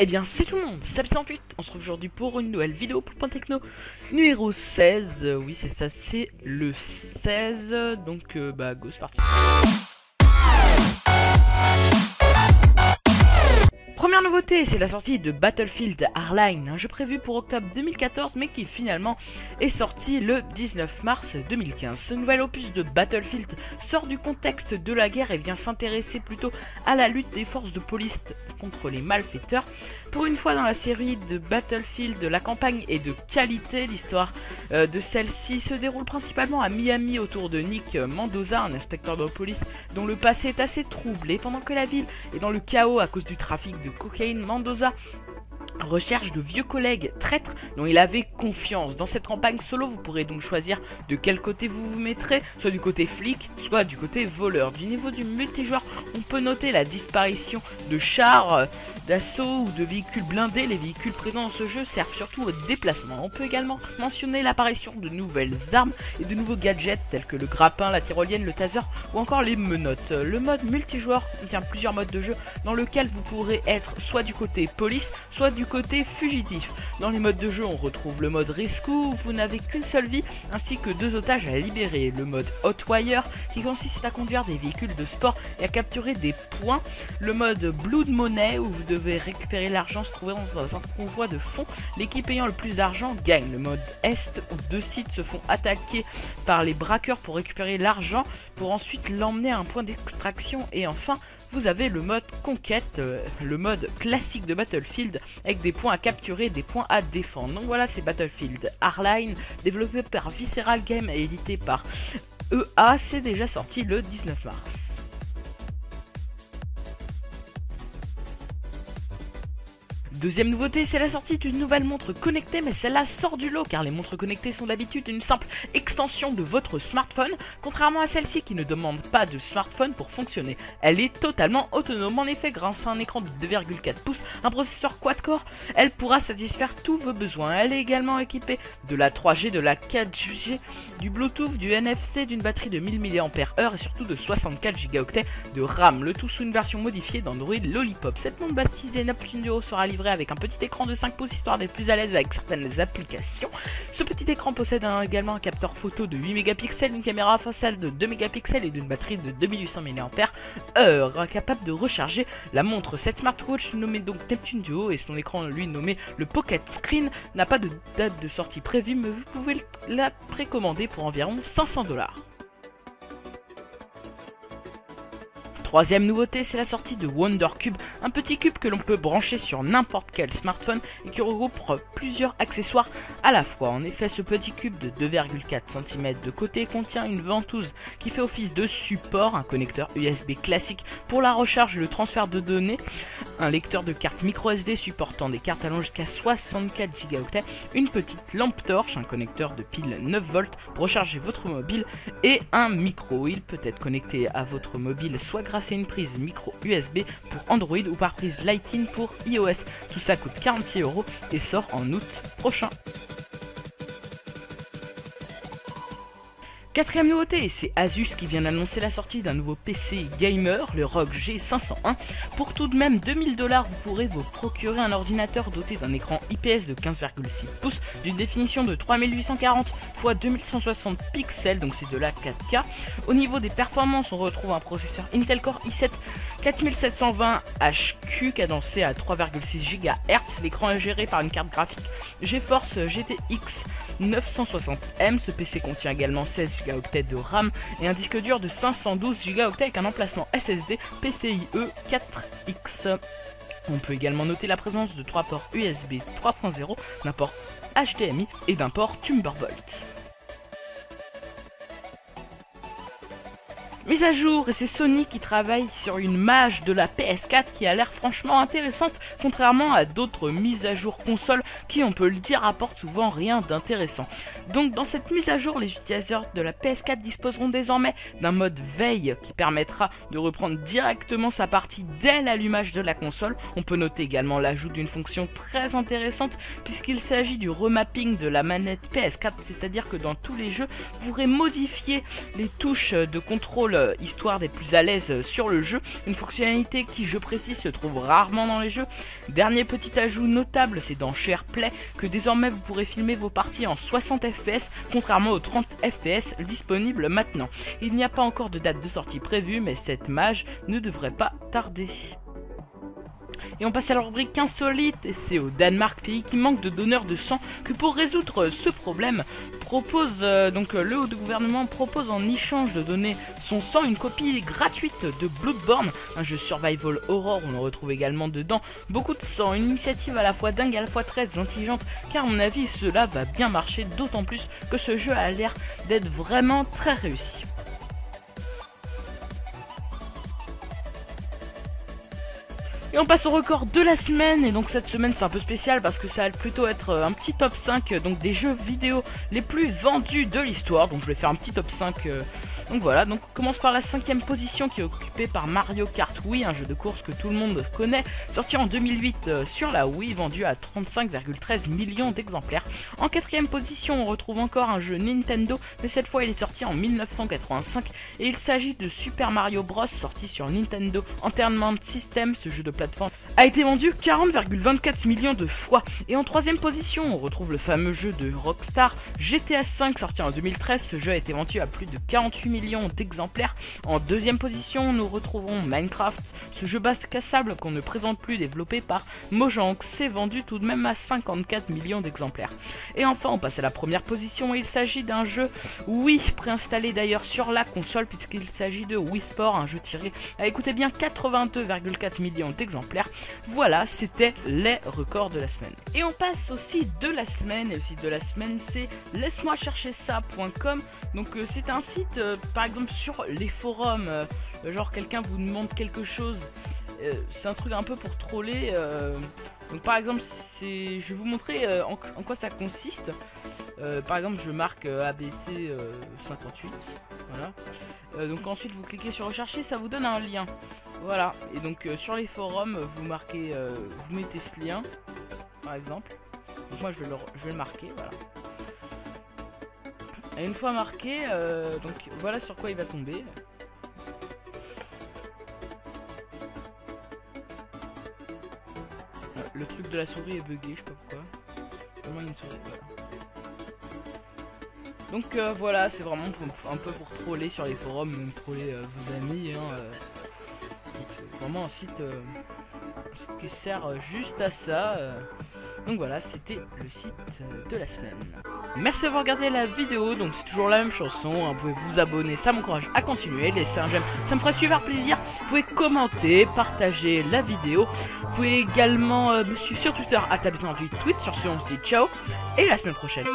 Eh bien c'est tout le monde, c'est Seb68, on se retrouve aujourd'hui pour une nouvelle vidéo pour Point Techno numéro 16, oui c'est ça, c'est le 16, donc go c'est parti. Première nouveauté, c'est la sortie de Battlefield Hardline, un jeu prévu pour octobre 2014 mais qui finalement est sorti le 19 mars 2015. Ce nouvel opus de Battlefield sort du contexte de la guerre et vient s'intéresser plutôt à la lutte des forces de police contre les malfaiteurs. Pour une fois dans la série de Battlefield, la campagne est de qualité. L'histoire de celle-ci se déroule principalement à Miami autour de Nick Mendoza, un inspecteur de police dont le passé est assez troublé. Pendant que la ville est dans le chaos à cause du trafic de cocaïne, Mendoza recherche de vieux collègues traîtres dont il avait confiance. Dans cette campagne solo, vous pourrez donc choisir de quel côté vous vous mettrez, soit du côté flic, soit du côté voleur. Du niveau du multijoueur, on peut noter la disparition de chars d'assaut ou de véhicules blindés. Les véhicules présents dans ce jeu servent surtout au déplacement. On peut également mentionner l'apparition de nouvelles armes et de nouveaux gadgets tels que le grappin, la tyrolienne, le taser ou encore les menottes. Le mode multijoueur contient plusieurs modes de jeu dans lequel vous pourrez être soit du côté police, soit du côté fugitif. Dans les modes de jeu, on retrouve le mode Rescue où vous n'avez qu'une seule vie ainsi que 2 otages à libérer. Le mode Hotwire qui consiste à conduire des véhicules de sport et à capturer des points. Le mode Blood Money où vous devez récupérer l'argent se trouvant dans un convoi de fonds. L'équipe ayant le plus d'argent gagne. Le mode Est où 2 sites se font attaquer par les braqueurs pour récupérer l'argent pour ensuite l'emmener à un point d'extraction. Et enfin, vous avez le mode conquête, le mode classique de Battlefield avec des points à capturer, des points à défendre. Donc voilà, c'est Battlefield Hardline, développé par Visceral Games et édité par EA, c'est déjà sorti le 19 mars. Deuxième nouveauté, c'est la sortie d'une nouvelle montre connectée, mais celle-là sort du lot car les montres connectées sont d'habitude une simple extension de votre smartphone, contrairement à celle-ci qui ne demande pas de smartphone pour fonctionner. Elle est totalement autonome, en effet, grâce à un écran de 2,4 pouces, un processeur quad-core, elle pourra satisfaire tous vos besoins. Elle est également équipée de la 3G, de la 4G, du Bluetooth, du NFC, d'une batterie de 1000 mAh et surtout de 64 Go de RAM, le tout sous une version modifiée d'Android Lollipop. Cette montre baptisée Neptune Duo sera livrée avec un petit écran de 5 pouces histoire d'être plus à l'aise avec certaines applications. Ce petit écran possède également un capteur photo de 8 mégapixels, une caméra frontale de 2 mégapixels et d'une batterie de 2800 mAh, capable de recharger la montre. Cette smartwatch nommée donc Neptune Duo et son écran lui nommé le Pocket Screen n'a pas de date de sortie prévue, mais vous pouvez la précommander pour environ 500 $. Troisième nouveauté, c'est la sortie de Wonder Cube, un petit cube que l'on peut brancher sur n'importe quel smartphone et qui regroupe plusieurs accessoires à la fois. En effet, ce petit cube de 2,4 cm de côté contient une ventouse qui fait office de support, un connecteur USB classique pour la recharge et le transfert de données, un lecteur de carte micro SD supportant des cartes allant jusqu'à 64 Go, une petite lampe torche, un connecteur de pile 9 volts pour recharger votre mobile et un micro. Il peut être connecté à votre mobile soit grâce à une prise micro USB pour Android ou par prise Lightning pour iOS. Tout ça coûte 46 € et sort en août prochain. Quatrième nouveauté, c'est Asus qui vient d'annoncer la sortie d'un nouveau PC gamer, le ROG G501. Pour tout de même 2000 $, vous pourrez vous procurer un ordinateur doté d'un écran IPS de 15,6 pouces, d'une définition de 3840 x 2160 pixels, donc c'est de la 4K. Au niveau des performances, on retrouve un processeur Intel Core i7 4720 HQ cadencé à 3,6 GHz. L'écran est géré par une carte graphique GeForce GTX 960M. Ce PC contient également 16 Go de RAM et un disque dur de 512 Go avec un emplacement SSD PCIe 4X. On peut également noter la présence de 3 ports USB 3.0, d'un port HDMI et d'un port Thunderbolt. Mise à jour, et c'est Sony qui travaille sur une mage de la PS4 qui a l'air franchement intéressante, contrairement à d'autres mises à jour consoles qui, on peut le dire, apportent souvent rien d'intéressant. Donc dans cette mise à jour, les utilisateurs de la PS4 disposeront désormais d'un mode veille qui permettra de reprendre directement sa partie dès l'allumage de la console. On peut noter également l'ajout d'une fonction très intéressante puisqu'il s'agit du remapping de la manette PS4, c'est-à-dire que dans tous les jeux, vous pourrez modifier les touches de contrôle histoire d'être plus à l'aise sur le jeu. Une fonctionnalité qui, je précise, se trouve rarement dans les jeux. Dernier petit ajout notable, c'est dans SharePlay que désormais vous pourrez filmer vos parties en 60 fps, contrairement aux 30 fps disponibles maintenant. Il n'y a pas encore de date de sortie prévue, mais cette mage ne devrait pas tarder. Et on passe à la rubrique insolite, et c'est au Danemark, pays qui manque de donneurs de sang, que pour résoudre ce problème, le haut gouvernement propose en échange de donner son sang une copie gratuite de Bloodborne, un jeu survival horror où on retrouve également dedans beaucoup de sang, une initiative à la fois dingue et à la fois très intelligente, car à mon avis cela va bien marcher, d'autant plus que ce jeu a l'air d'être vraiment très réussi. Et on passe au record de la semaine, et donc cette semaine c'est un peu spécial parce que ça va plutôt être un petit top 5 donc des jeux vidéo les plus vendus de l'histoire, donc je vais faire un petit top 5 donc voilà, donc on commence par la 5ème position qui est occupée par Mario Kart Wii, un jeu de course que tout le monde connaît, sorti en 2008 sur la Wii, vendu à 35,13 millions d'exemplaires. En 4ème position on retrouve encore un jeu Nintendo, mais cette fois il est sorti en 1985 et il s'agit de Super Mario Bros, sorti sur Nintendo Entertainment System. Ce jeu de plateforme a été vendu 40,24 millions de fois. Et en 3ème position on retrouve le fameux jeu de Rockstar GTA V, sorti en 2013. Ce jeu a été vendu à plus de 48 millions d'exemplaires. En 2ème position nous retrouvons Minecraft, ce jeu bac à sable qu'on ne présente plus, développé par Mojang. C'est vendu tout de même à 54 millions d'exemplaires. Et enfin on passe à la 1ère position, il s'agit d'un jeu Wii, préinstallé d'ailleurs sur la console puisqu'il s'agit de Wii Sport, un jeu tiré à, écoutez bien, 82,4 millions d'exemplaires. Voilà, c'était les records de la semaine. Et on passe au site de la semaine, et le site de la semaine c'est laisse-moi chercher ça.com. donc c'est un site par exemple sur les forums, genre quelqu'un vous demande quelque chose, c'est un truc un peu pour troller, donc par exemple je vais vous montrer en quoi ça consiste. Par exemple je marque ABC 58, voilà, donc ensuite vous cliquez sur rechercher, ça vous donne un lien, voilà, et donc sur les forums vous marquez, vous mettez ce lien par exemple, donc moi je vais le marquer, voilà. Et une fois marqué, donc voilà sur quoi il va tomber. Le truc de la souris est bugué, je sais pas pourquoi. Vraiment une souris, voilà. Donc voilà, c'est vraiment un peu pour troller sur les forums, même troller vos amis. Vraiment un site qui sert juste à ça. Donc voilà, c'était le site de la semaine. Merci d'avoir regardé la vidéo, donc c'est toujours la même chanson, hein. Vous pouvez vous abonner, ça m'encourage à continuer, laisser un j'aime, ça me ferait super plaisir. Vous pouvez commenter, partager la vidéo. Vous pouvez également me suivre sur Twitter @absent28tweet. Sur ce on se dit ciao et la semaine prochaine.